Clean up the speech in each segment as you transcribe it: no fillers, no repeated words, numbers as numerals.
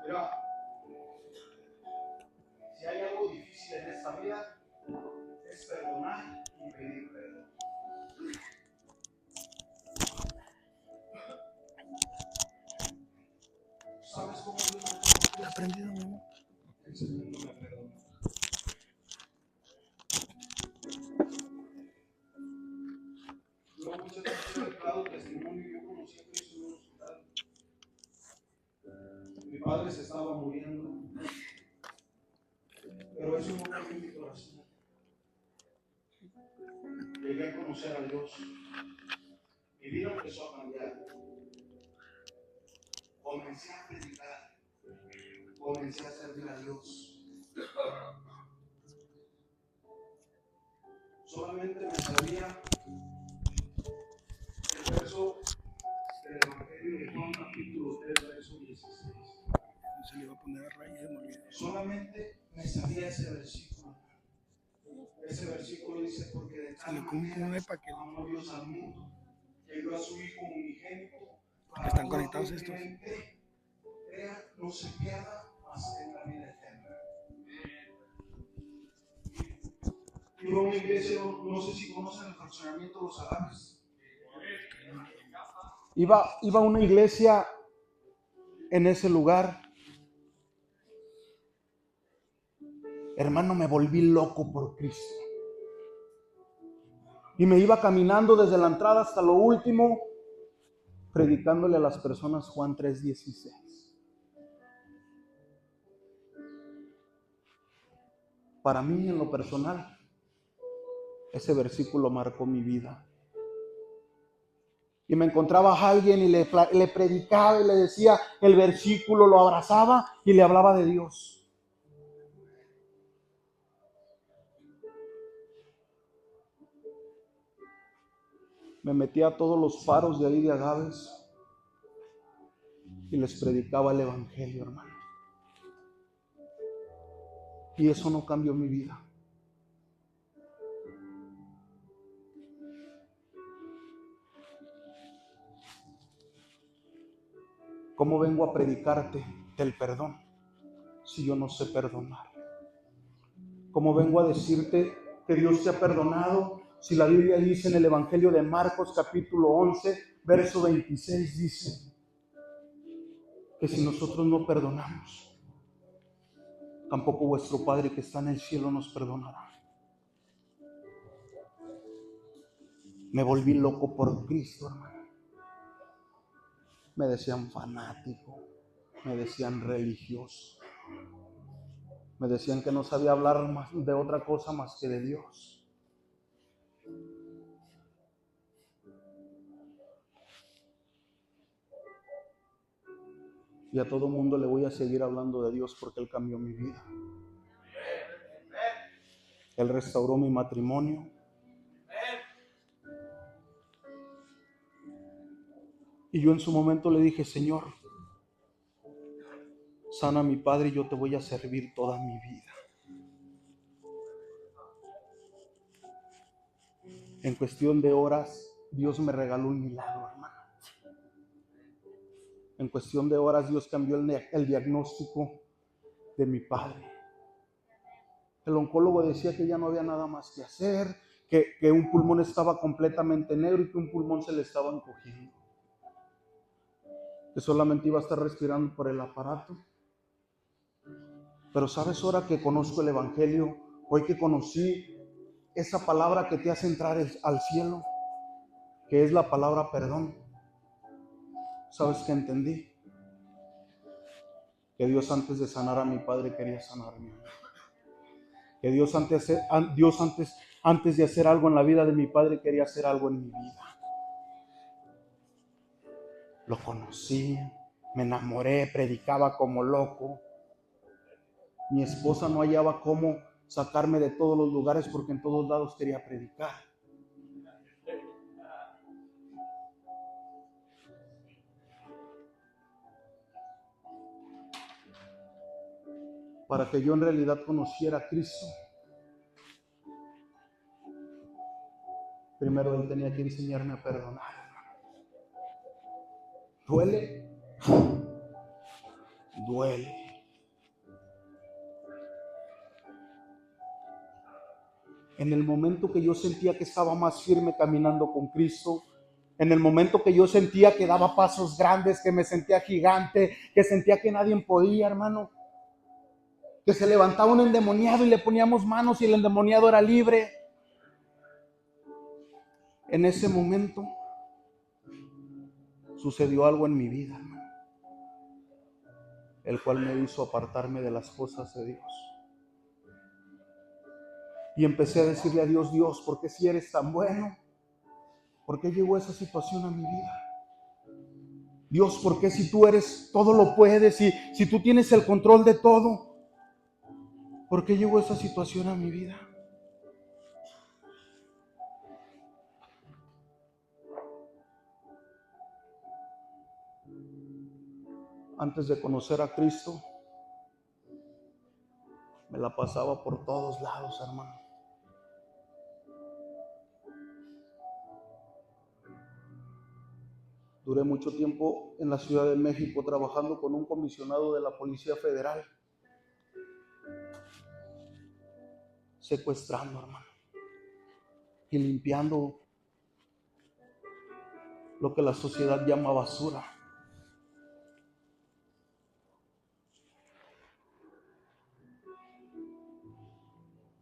Mira, si hay algo difícil en esta vida, es perdonar y pedir perdón. ¿Sabes cómo Dios me perdona? Aprendido, mi amor. Enseñándome a perdonar. Yo muchas veces he declarado testimonio. Yo conocí a Cristo en un hospital. Mi padre se estaba muriendo, pero eso no cambió mi corazón. Llegué a conocer a Dios. Mi vida empezó a cambiar. Comencé a predicar. Comencé a servir a Dios. Solamente me sabía el verso del Evangelio de Juan, capítulo 3, verso 16. Se le iba a poner a raíz de morir. Solamente me sabía ese versículo. Ese versículo dice: porque de tal manera amó Dios al mundo, que dio a su Hijo unigénito, para ¿Están que conectados todo estos? aquel que crea no se pierda, mas tenga vida eterna. Iba a una iglesia, no sé si conocen el fraccionamiento de los Árabes. Iba a una iglesia en ese lugar. Hermano, me volví loco por Cristo. Y me iba caminando desde la entrada hasta lo último, predicándole a las personas Juan 3:16. Para mí, en lo personal, ese versículo marcó mi vida. Y me encontraba a alguien y le predicaba y le decía el versículo, lo abrazaba y le hablaba de Dios. Me metía a todos los faros de ahí de Agaves y les predicaba el evangelio, hermano. Y eso no cambió mi vida. ¿Cómo vengo a predicarte del perdón si yo no sé perdonar? ¿Cómo vengo a decirte que Dios te ha perdonado si la Biblia dice en el Evangelio de Marcos capítulo 11, verso 26, dice que si nosotros no perdonamos, tampoco vuestro Padre que está en el cielo nos perdonará? Me volví loco por Cristo, hermano. Me decían fanático, me decían religioso, me decían que no sabía hablar más de otra cosa más que de Dios. Y a todo mundo le voy a seguir hablando de Dios porque Él cambió mi vida. Él restauró mi matrimonio. Y yo en su momento le dije: Señor, sana a mi padre y yo te voy a servir toda mi vida. En cuestión de horas, Dios me regaló un milagro, hermano. En cuestión de horas, Dios cambió el diagnóstico de mi padre. El oncólogo decía que ya no había nada más que hacer, que un pulmón estaba completamente negro y que un pulmón se le estaba encogiendo, que solamente iba a estar respirando por el aparato. Pero sabes, ahora que conozco el evangelio, hoy que conocí esa palabra que te hace entrar al cielo, que es la palabra perdón, sabes que entendí que Dios, antes de sanar a mi padre, quería sanarme. Que Dios antes de hacer algo en la vida de mi padre, quería hacer algo en mi vida. Lo conocí, me enamoré, predicaba como loco. Mi esposa no hallaba cómo sacarme de todos los lugares porque en todos lados quería predicar. Para que yo en realidad conociera a Cristo, primero Él tenía que enseñarme a perdonar. ¿Duele? duele. En el momento que yo sentía que estaba más firme caminando con Cristo, en el momento que yo sentía que daba pasos grandes, que me sentía gigante, que sentía que nadie podía, hermano, que se levantaba un endemoniado y le poníamos manos y el endemoniado era libre. En ese momento sucedió algo en mi vida, hermano, el cual me hizo apartarme de las cosas de Dios. Y empecé a decirle a Dios, Dios, ¿por qué si eres tan bueno? ¿Por qué llegó esa situación a mi vida? Dios, ¿por qué si tú eres, todo lo puedes, si tú tienes el control de todo? ¿Por qué llegó esa situación a mi vida? Antes de conocer a Cristo, me la pasaba por todos lados, hermano. Duré mucho tiempo en la Ciudad de México trabajando con un comisionado de la Policía Federal, secuestrando, hermano, y limpiando lo que la sociedad llama basura.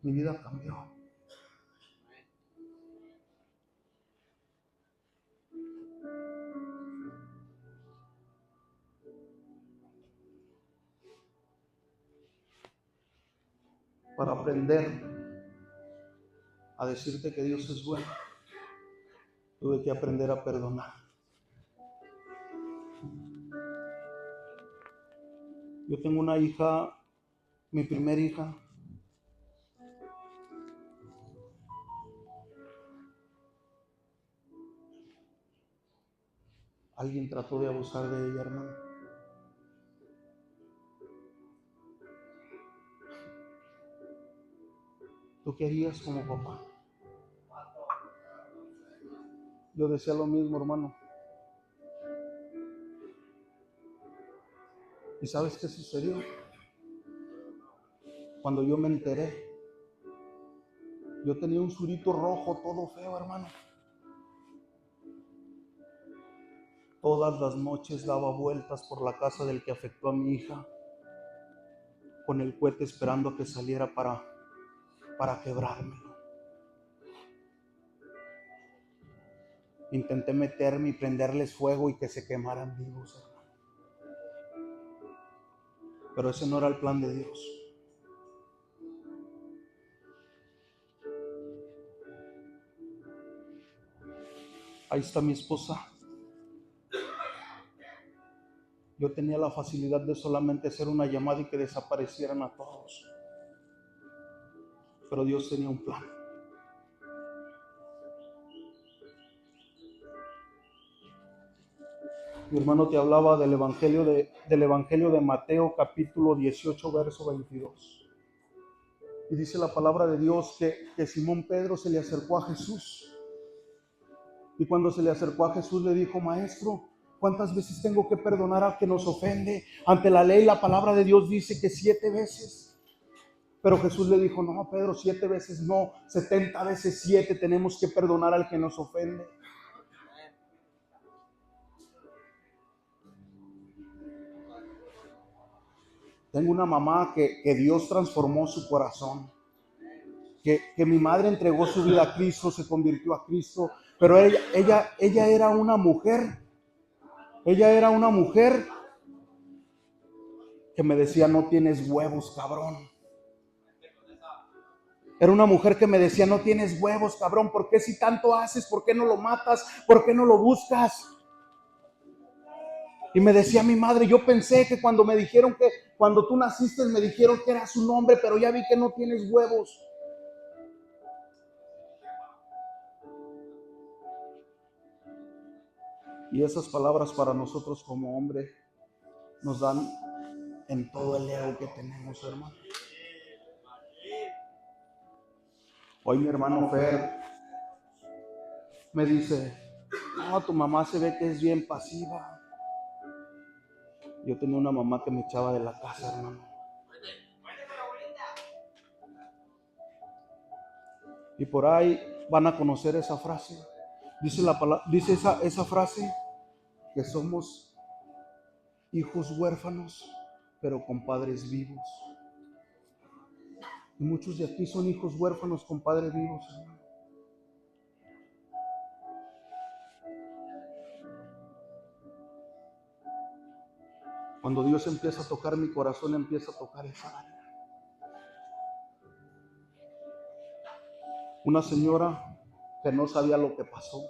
Mi vida cambió. Para aprender a decirte que Dios es bueno, tuve que aprender a perdonar. Yo tengo una hija, mi primera hija. Alguien trató de abusar de ella, hermano. ¿Tú qué harías como papá? Yo decía lo mismo, hermano. ¿Y sabes qué sucedió? Cuando yo me enteré, yo tenía un surito rojo todo feo, hermano. Todas las noches daba vueltas por la casa del que afectó a mi hija, con el cohete esperando a que saliera para quebrármelo. Intenté meterme y prenderles fuego y que se quemaran vivos, hermano. Pero ese no era el plan de Dios. Ahí está mi esposa. Yo tenía la facilidad de solamente hacer una llamada y que desaparecieran a todos. Pero Dios tenía un plan. Mi hermano te hablaba del Evangelio de Mateo, capítulo 18, verso 22. Y dice la palabra de Dios que Simón Pedro se le acercó a Jesús. Y cuando se le acercó a Jesús le dijo, Maestro, ¿cuántas veces tengo que perdonar al que nos ofende? Ante la ley, la palabra de Dios dice que 7 veces. Pero Jesús le dijo, no, Pedro, 7 veces no, 70 veces 7 tenemos que perdonar al que nos ofende. Tengo una mamá que Dios transformó su corazón. Que mi madre entregó su vida a Cristo, se convirtió a Cristo. Pero ella era una mujer. Ella era una mujer que me decía, no tienes huevos, cabrón. Era una mujer que me decía, no tienes huevos, cabrón. ¿Por qué si tanto haces? ¿Por qué no lo matas? ¿Por qué no lo buscas? Y me decía mi madre, yo pensé que cuando me dijeron que cuando tú naciste me dijeron que era su nombre, pero ya vi que no tienes huevos. Y esas palabras para nosotros como hombre nos dan en todo el ego que tenemos, hermano. Hoy mi hermano Fer me dice, no, tu mamá se ve que es bien pasiva. Yo tenía una mamá que me echaba de la casa, hermano. Y por ahí van a conocer esa frase. Dice esa frase que somos hijos huérfanos, pero con padres vivos. Y muchos de aquí son hijos huérfanos con padres vivos, hermano. Cuando Dios empieza a tocar mi corazón, empieza a tocar esa área. Una señora que no sabía lo que pasó.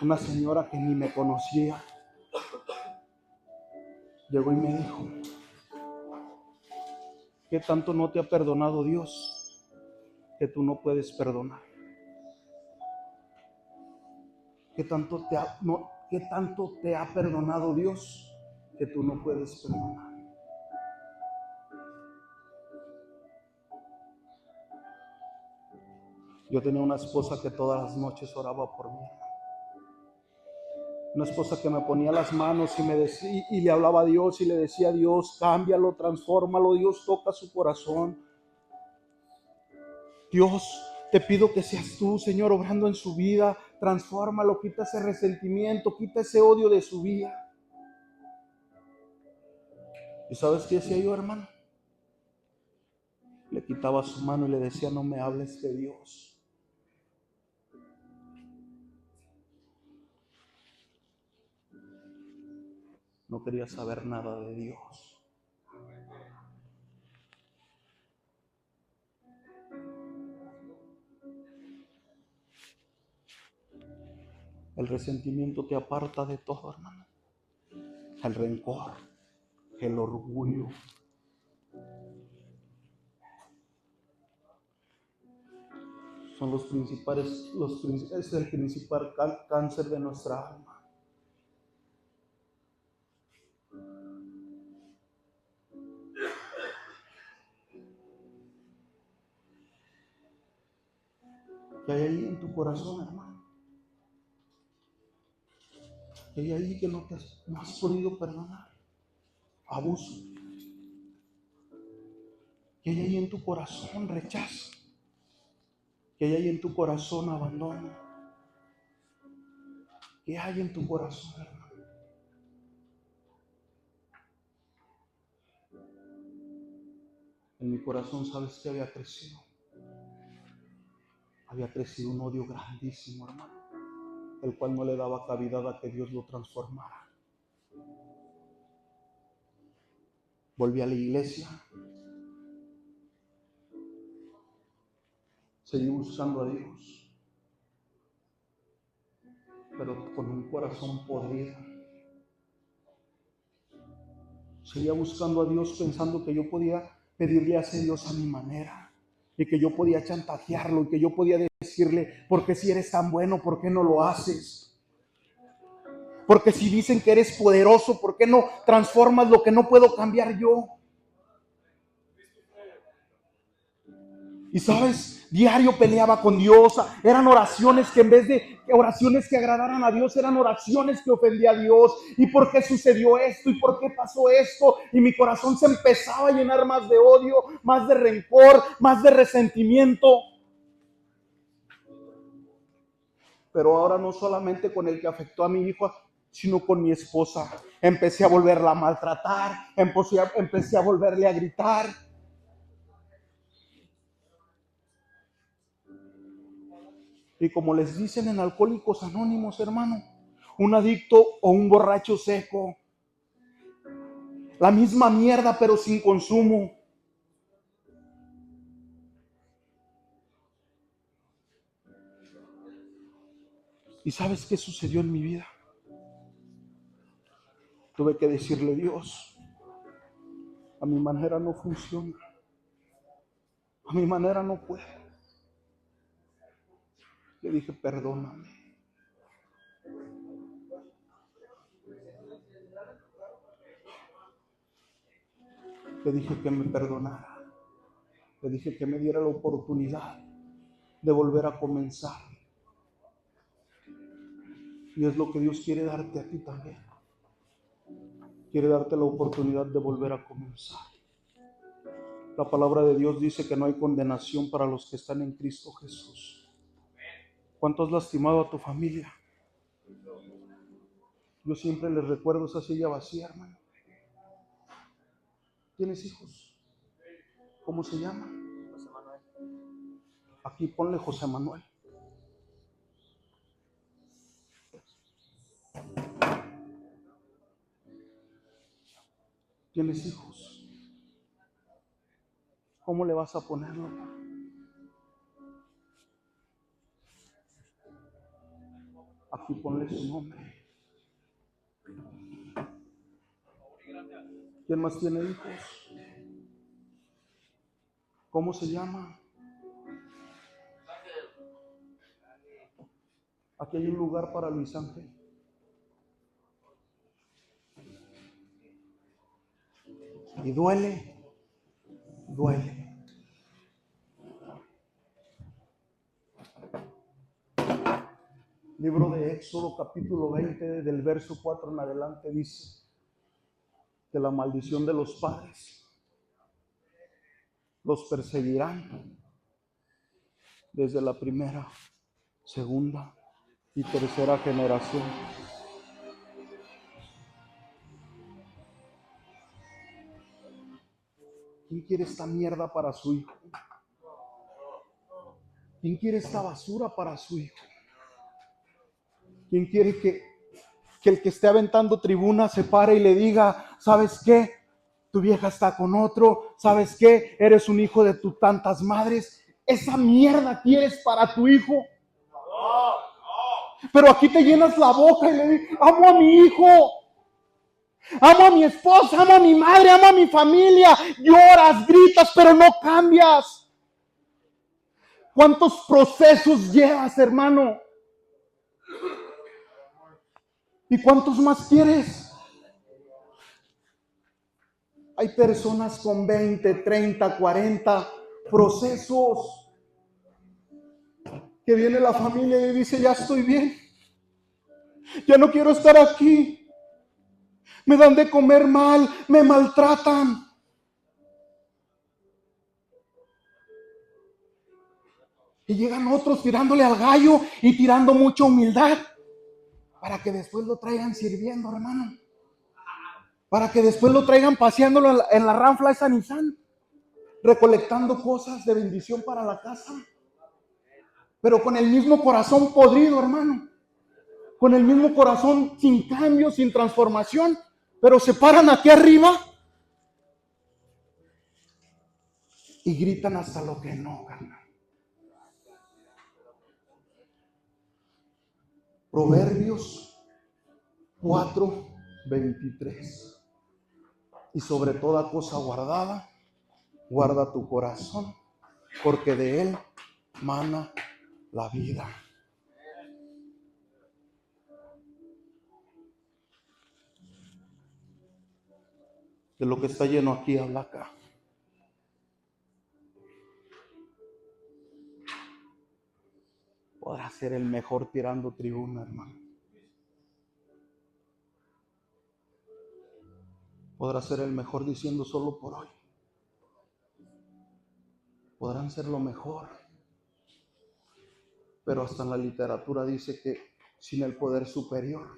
Una señora que ni me conocía. Llegó y me dijo: ¿qué tanto no te ha perdonado Dios que tú no puedes perdonar? ¿Qué tanto te ha perdonado Dios que tú no puedes perdonar? Yo tenía una esposa que todas las noches oraba por mí. Una esposa que me ponía las manos y me decía, y le hablaba a Dios y le decía: Dios, cámbialo, transfórmalo. Dios, toca su corazón. Dios, te pido que seas tú, Señor, obrando en su vida. Transfórmalo, quita ese resentimiento, quita ese odio de su vida. ¿Y sabes qué decía yo, hermano? Le quitaba su mano y le decía: no me hables de Dios. No quería saber nada de Dios. El resentimiento te aparta de todo, hermano. El rencor, el orgullo. Son es el principal cáncer de nuestra alma. ¿Qué hay ahí en tu corazón, hermano? ¿Qué hay ahí que no has podido perdonar? Abuso. ¿Qué hay ahí en tu corazón? Rechazo. ¿Qué hay ahí en tu corazón? Abandono. ¿Qué hay en tu corazón, hermano? En mi corazón, ¿sabes qué había crecido? Había crecido un odio grandísimo, hermano, el cual no le daba cavidad a que Dios lo transformara. Volví a la iglesia. Seguí buscando a Dios, pero con un corazón podrido. Seguía buscando a Dios pensando que yo podía pedirle a ese Dios a mi manera y que yo podía chantajearlo y que yo podía decirle: ¿por qué si eres tan bueno, por qué no lo haces? Porque si dicen que eres poderoso, ¿por qué no transformas lo que no puedo cambiar yo? Y sabes, diario peleaba con Dios. Eran oraciones que en vez de oraciones que agradaran a Dios, eran oraciones que ofendían a Dios. ¿Y por qué sucedió esto? ¿Y por qué pasó esto? Y mi corazón se empezaba a llenar más de odio, más de rencor, más de resentimiento. Pero ahora no solamente con el que afectó a mi hijo, sino con mi esposa. Empecé a volverla a maltratar, empecé a volverle a gritar. Y como les dicen en Alcohólicos Anónimos, hermano, un adicto o un borracho seco. La misma mierda, pero sin consumo. ¿Y sabes qué sucedió en mi vida? Tuve que decirle: Dios, a mi manera no funciona. A mi manera no puedo. Le dije: perdóname. Le dije que me perdonara. Le dije que me diera la oportunidad de volver a comenzar. Y es lo que Dios quiere darte a ti también. quiere darte la oportunidad de volver a comenzar. La palabra de Dios dice que no hay condenación para los que están en Cristo Jesús. ¿Cuánto has lastimado a tu familia? Yo siempre les recuerdo esa silla vacía, hermano. ¿Tienes hijos? ¿Cómo se llama? José Manuel. Aquí ponle José Manuel. ¿Tienes hijos? ¿Cómo le vas a ponerlo? Aquí ponle su nombre. ¿Quién más tiene hijos? ¿Cómo se llama? Aquí hay un lugar para Luis Ángel. Y duele, duele. Libro de Éxodo, capítulo 20, del verso 4 en adelante, dice que la maldición de los padres los perseguirán desde la primera, segunda y tercera generación. ¿Quién quiere esta mierda para su hijo? ¿Quién quiere esta basura para su hijo? ¿Quién quiere que el que esté aventando tribuna se pare y le diga, ¿sabes qué? Tu vieja está con otro, ¿sabes qué? Eres un hijo de tus tantas madres. Esa mierda quieres para tu hijo. Pero aquí te llenas la boca y le dices, amo a mi hijo, amo a mi esposa, amo a mi madre, amo a mi familia. Lloras, gritas, pero no cambias. ¿Cuántos procesos llevas, hermano? ¿Y cuántos más quieres? Hay personas con 20, 30, 40 procesos que viene la familia y dice, ya estoy bien, ya no quiero estar aquí, me dan de comer mal, me maltratan. Y llegan otros tirándole al gallo y tirando mucha humildad para que después lo traigan sirviendo, hermano. Para que después lo traigan paseándolo en la ranfla esa Nissan, recolectando cosas de bendición para la casa. Pero con el mismo corazón podrido, hermano. Con el mismo corazón sin cambio, sin transformación. Pero se paran aquí arriba y gritan hasta lo que no, carnal. Proverbios 4:23. Y sobre toda cosa guardada, guarda tu corazón, porque de él mana la vida. De lo que está lleno aquí, habla acá. Podrá ser el mejor tirando tribuna, hermano. Podrá ser el mejor diciendo solo por hoy. Podrán ser lo mejor. Pero hasta en la literatura dice que sin el poder superior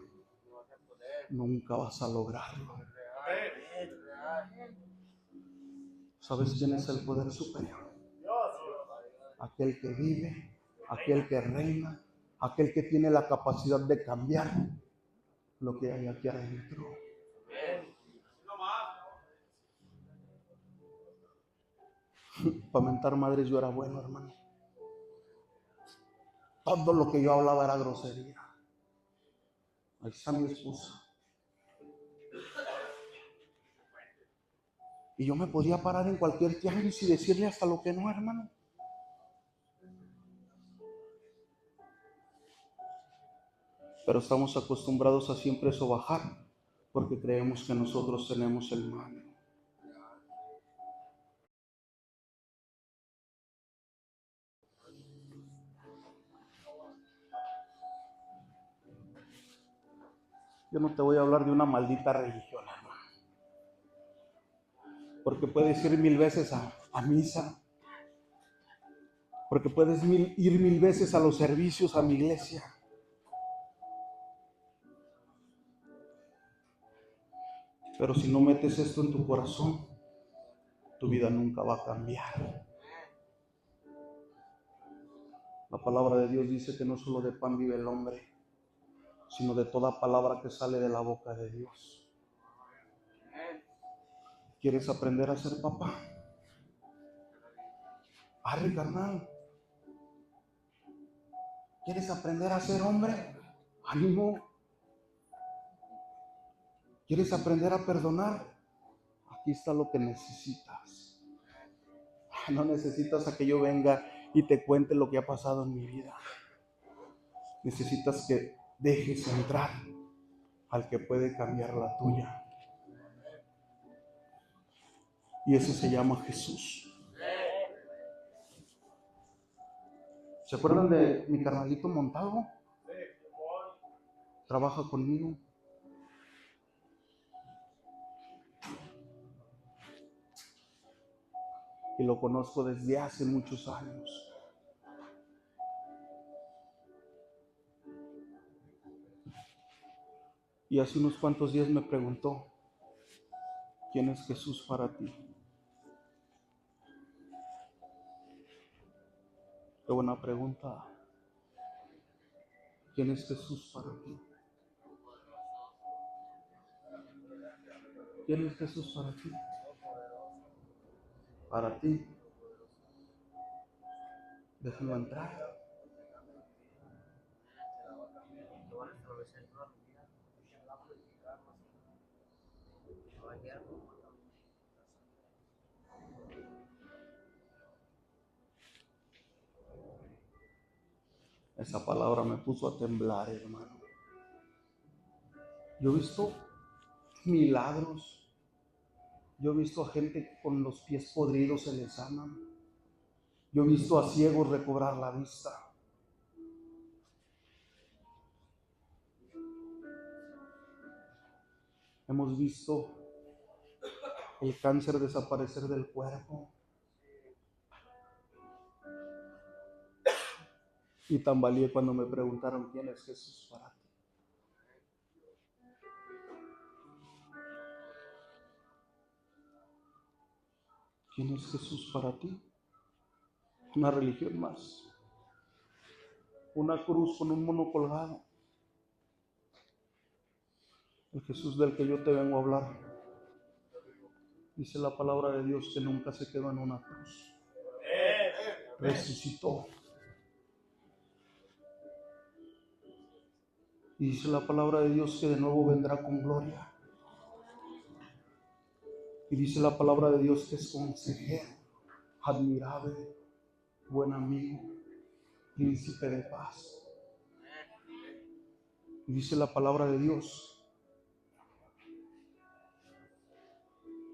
nunca vas a lograrlo. ¿Sabes quién es el poder superior? Aquel que vive, aquel que reina, aquel que tiene la capacidad de cambiar lo que hay aquí adentro. Para mentar madres yo era bueno, hermano. Todo lo que yo hablaba era grosería. Ahí está mi esposa. Y yo me podía parar en cualquier tianguis y decirle hasta lo que no, hermano. Pero estamos acostumbrados a siempre sobajar porque creemos que nosotros tenemos el mando. Yo no te voy a hablar de una maldita religión, hermano. porque puedes ir 1000 veces a misa, porque puedes ir 1000 veces a los servicios, a mi iglesia. Pero si no metes esto en tu corazón, tu vida nunca va a cambiar. La palabra de Dios dice que no solo de pan vive el hombre, sino de toda palabra que sale de la boca de Dios. ¿Quieres aprender a ser papá? Arre, carnal. ¿Quieres aprender a ser hombre? Ánimo. ¿Quieres aprender a perdonar? Aquí está lo que necesitas. No necesitas a que yo venga y te cuente lo que ha pasado en mi vida. Necesitas que dejes entrar al que puede cambiar la tuya. Y eso se llama Jesús. ¿Se acuerdan de mi carnalito Montalvo? Trabaja conmigo. Y lo conozco desde hace muchos años. Y hace unos cuantos días me preguntó, ¿quién es Jesús para ti? Qué buena pregunta. ¿Quién es Jesús para ti? ¿Quién es Jesús para ti? Para ti. Déjalo entrar. Esa palabra me puso a temblar, hermano. Yo he visto milagros. Yo he visto a gente que con los pies podridos se les sanan. Yo he visto a ciegos recobrar la vista. Hemos visto el cáncer desaparecer del cuerpo. Y tambaleé cuando me preguntaron quién es Jesús para ti. ¿Quién es Jesús para ti? Una religión más. Una cruz con un mono colgado. El Jesús del que yo te vengo a hablar. Dice la palabra de Dios que nunca se quedó en una cruz. Resucitó. Y dice la palabra de Dios que de nuevo vendrá con gloria. Y dice la palabra de Dios que es consejero, admirable, buen amigo, príncipe de paz. Y dice la palabra de Dios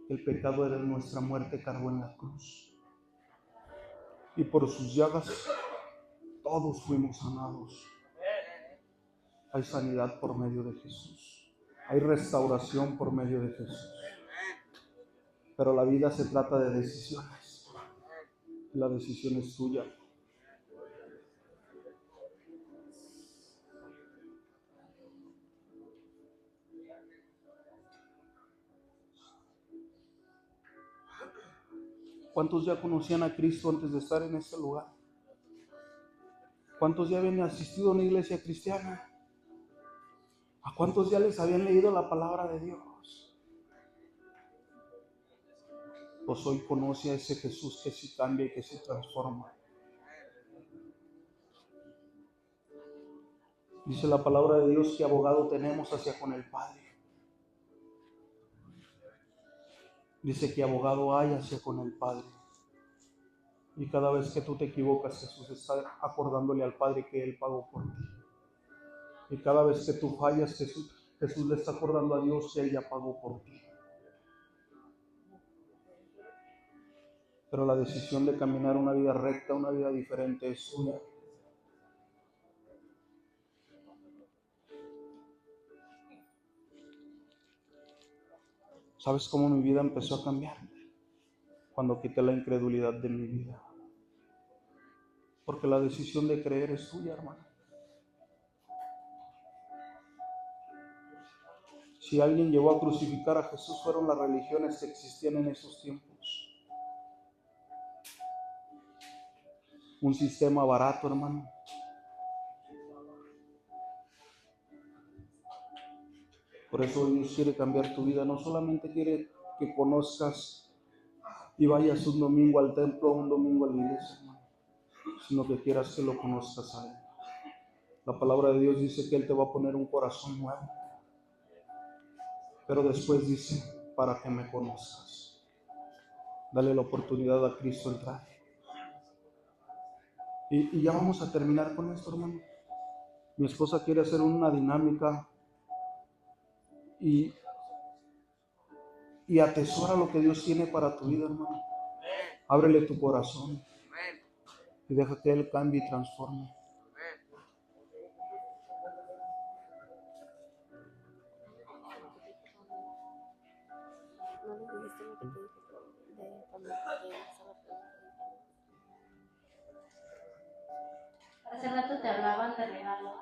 que el pecado de nuestra muerte cargó en la cruz. Y por sus llagas todos fuimos sanados. Hay sanidad por medio de Jesús. Hay restauración por medio de Jesús. Pero la vida se trata de decisiones. La decisión es tuya. ¿Cuántos ya conocían a Cristo antes de estar en este lugar? ¿Cuántos ya habían asistido a una iglesia cristiana? ¿A cuántos ya les habían leído la palabra de Dios? Pues hoy conoce a ese Jesús que sí cambia y que se transforma. Dice la palabra de Dios que abogado tenemos hacia con el Padre. Dice que abogado hay hacia con el Padre. Y cada vez que tú te equivocas, Jesús está acordándole al Padre que Él pagó por ti. Y cada vez que tú fallas, Jesús le está acordando a Dios que Él ya pagó por ti. Pero la decisión de caminar una vida recta, una vida diferente es tuya. ¿Sabes cómo mi vida empezó a cambiar? cuando quité la incredulidad de mi vida. Porque la decisión de creer es tuya, hermano. Si alguien llevó a crucificar a Jesús, fueron las religiones que existían en esos tiempos. Un sistema barato, hermano. Por eso Dios quiere cambiar tu vida. No solamente quiere que conozcas y vayas un domingo al templo, un domingo a la iglesia, hermano, sino que quieras que lo conozcas a Él. La palabra de Dios dice que Él te va a poner un corazón nuevo. Pero después dice, para que me conozcas. Dale la oportunidad a Cristo entrar. Y ya vamos a terminar con esto, hermano. Mi esposa quiere hacer una dinámica y atesora lo que Dios tiene para tu vida, hermano. Ábrele tu corazón y deja que Él cambie y transforme. No le dijiste lo que te dije de cuando te hice la pregunta. Hace rato te hablaban de regalo,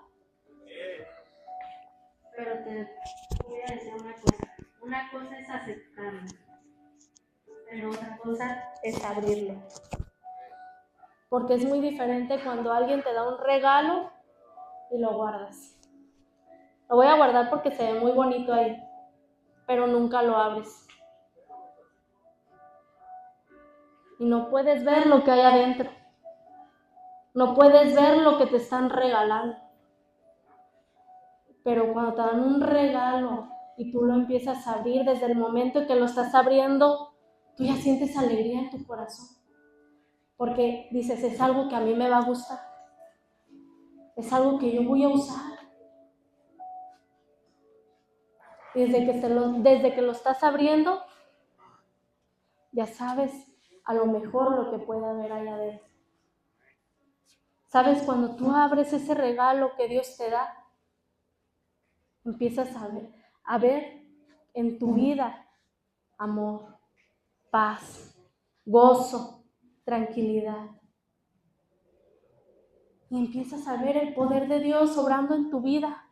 pero te voy a decir una cosa. Una cosa es aceptarlo, pero otra cosa es abrirlo. Porque es muy diferente cuando alguien te da un regalo y lo guardas. Lo voy a guardar porque se ve muy bonito ahí, pero nunca lo abres. Y no puedes ver lo que hay adentro. No puedes ver lo que te están regalando. Pero cuando te dan un regalo y tú lo empiezas a abrir, desde el momento que lo estás abriendo, tú ya sientes alegría en tu corazón. Porque dices, es algo que a mí me va a gustar. Es algo que yo voy a usar. Desde que lo estás abriendo, ya sabes a lo mejor lo que puede haber ahí adentro. ¿Sabes? Cuando tú abres ese regalo que Dios te da, empiezas a ver en tu vida amor, paz, gozo, tranquilidad. Y empiezas a ver el poder de Dios obrando en tu vida.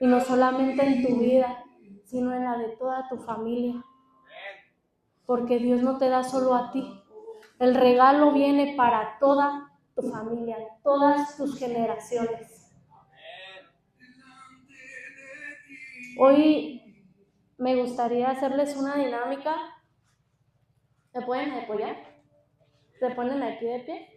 Y no solamente en tu vida, sino en la de toda tu familia. Porque Dios no te da solo a ti. El regalo viene para toda tu familia, todas tus generaciones. Hoy me gustaría hacerles una dinámica. ¿Me pueden apoyar? ¿Se ponen aquí de pie?